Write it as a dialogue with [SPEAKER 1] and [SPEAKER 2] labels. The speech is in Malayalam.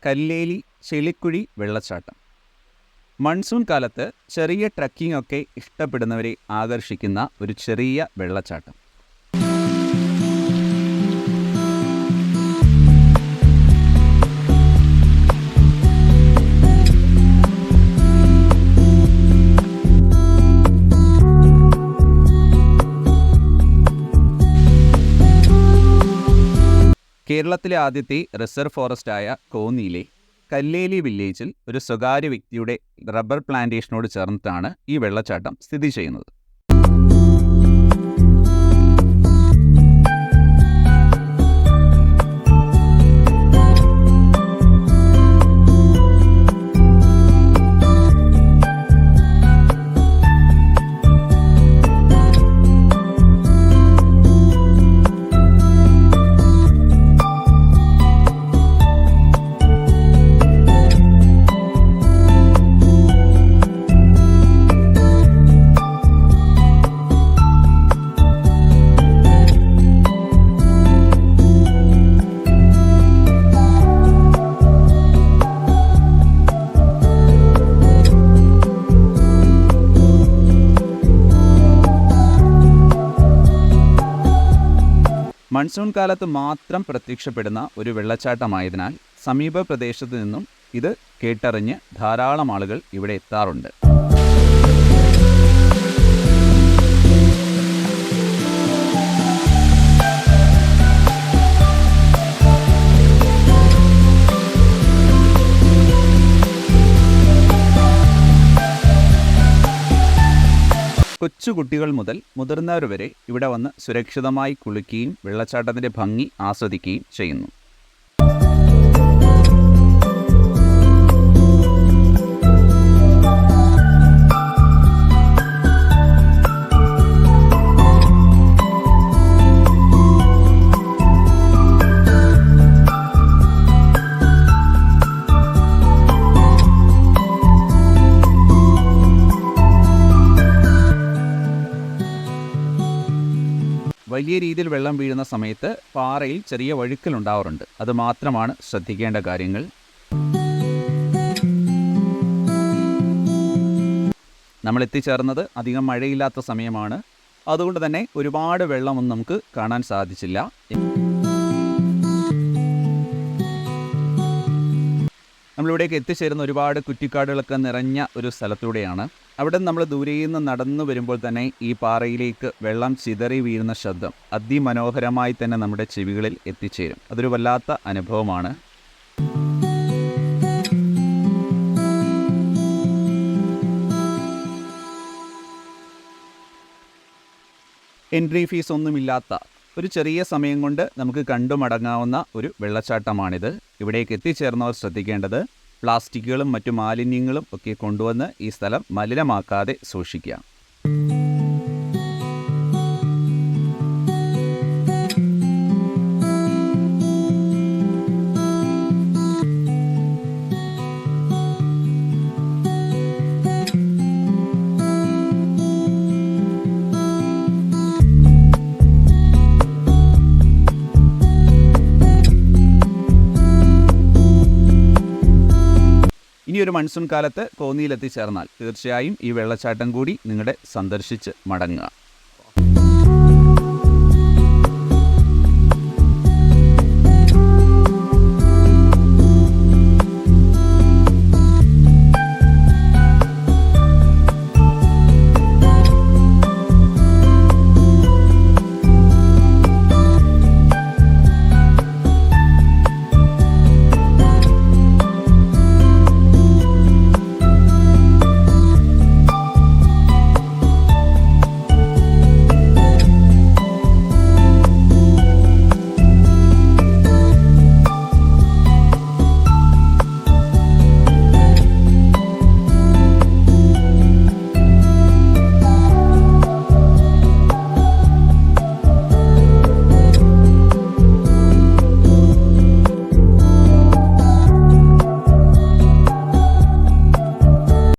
[SPEAKER 1] കല്ലേലി ചെളിക്കുഴി വെള്ളച്ചാട്ടം. മൺസൂൺ കാലത്ത് ചെറിയ ട്രക്കിംഗ് ഒക്കെ ഇഷ്ടപ്പെടുന്നവരെ ആകർഷിക്കുന്ന ഒരു ചെറിയ വെള്ളച്ചാട്ടം. കേരളത്തിലെ ആദ്യത്തെ റിസർവ് ഫോറസ്റ്റായ കോന്നിയിലെ കല്ലേലി വില്ലേജിൽ ഒരു സ്വകാര്യ വ്യക്തിയുടെ റബ്ബർ പ്ലാന്റേഷനോട് ചേർന്നിട്ടാണ് ഈ വെള്ളച്ചാട്ടം സ്ഥിതി ചെയ്യുന്നത്. മൺസൂൺ കാലത്ത് മാത്രം പ്രത്യക്ഷപ്പെടുന്ന ഒരു വെള്ളച്ചാട്ടമായതിനാൽ സമീപ പ്രദേശത്തു നിന്നും ഇത് കേട്ടറിഞ്ഞ് ധാരാളം ആളുകൾ ഇവിടെ എത്താറുണ്ട്. കൊച്ചുകുട്ടികൾ മുതൽ മുതിർന്നവർ വരെ ഇവിടെ വന്ന് സുരക്ഷിതമായി കുളിക്കുകയും വെള്ളച്ചാട്ടത്തിൻ്റെ ഭംഗി ആസ്വദിക്കുകയും ചെയ്യുന്നു. വലിയ രീതിയിൽ വെള്ളം വീഴുന്ന സമയത്ത് പാറയിൽ ചെറിയ വഴുക്കലുണ്ടാവാറുണ്ട്. അത് മാത്രമാണ് ശ്രദ്ധിക്കേണ്ട കാര്യങ്ങൾ. നമ്മൾ എത്തിച്ചേർന്നത് അധികം മഴയില്ലാത്ത സമയമാണ്. അതുകൊണ്ട് തന്നെ ഒരുപാട് വെള്ളമൊന്നും നമുക്ക് കാണാൻ സാധിച്ചില്ല. നമ്മളിവിടേക്ക് എത്തിച്ചേരുന്ന ഒരുപാട് കുറ്റിക്കാടുകളൊക്കെ നിറഞ്ഞ ഒരു സ്ഥലത്തൂടെയാണ്. അവിടെ നമ്മൾ ദൂരയിൽ നിന്ന് നടന്നു വരുമ്പോൾ തന്നെ ഈ പാറയിലേക്ക് വെള്ളം ചിതറി വീഴുന്ന ശബ്ദം അതിമനോഹരമായി തന്നെ നമ്മുടെ ചെവികളിൽ എത്തിച്ചേരും. അതൊരു വല്ലാത്ത അനുഭവമാണ്. എൻട്രി ഫീസ് ഒന്നുമില്ലാത്ത ഒരു ചെറിയ സമയം കൊണ്ട് നമുക്ക് കണ്ടുമടങ്ങാവുന്ന ഒരു വെള്ളച്ചാട്ടമാണിത്. ഇവിടേക്ക് എത്തിച്ചേർന്നവർ ശ്രദ്ധിക്കേണ്ടത് പ്ലാസ്റ്റിക്കുകളും മറ്റു മാലിന്യങ്ങളും ഒക്കെ കൊണ്ടുവന്ന് ഈ സ്ഥലം മലിനമാക്കാതെ സൂക്ഷിക്കുക. ഇനിയൊരു മൺസൂൺ കാലത്ത് കോന്നിയിൽ എത്തിച്ചേർന്നാൽ തീർച്ചയായും ഈ വെള്ളച്ചാട്ടം കൂടി നിങ്ങളുടെ സന്ദർശിച്ച് മടങ്ങുക.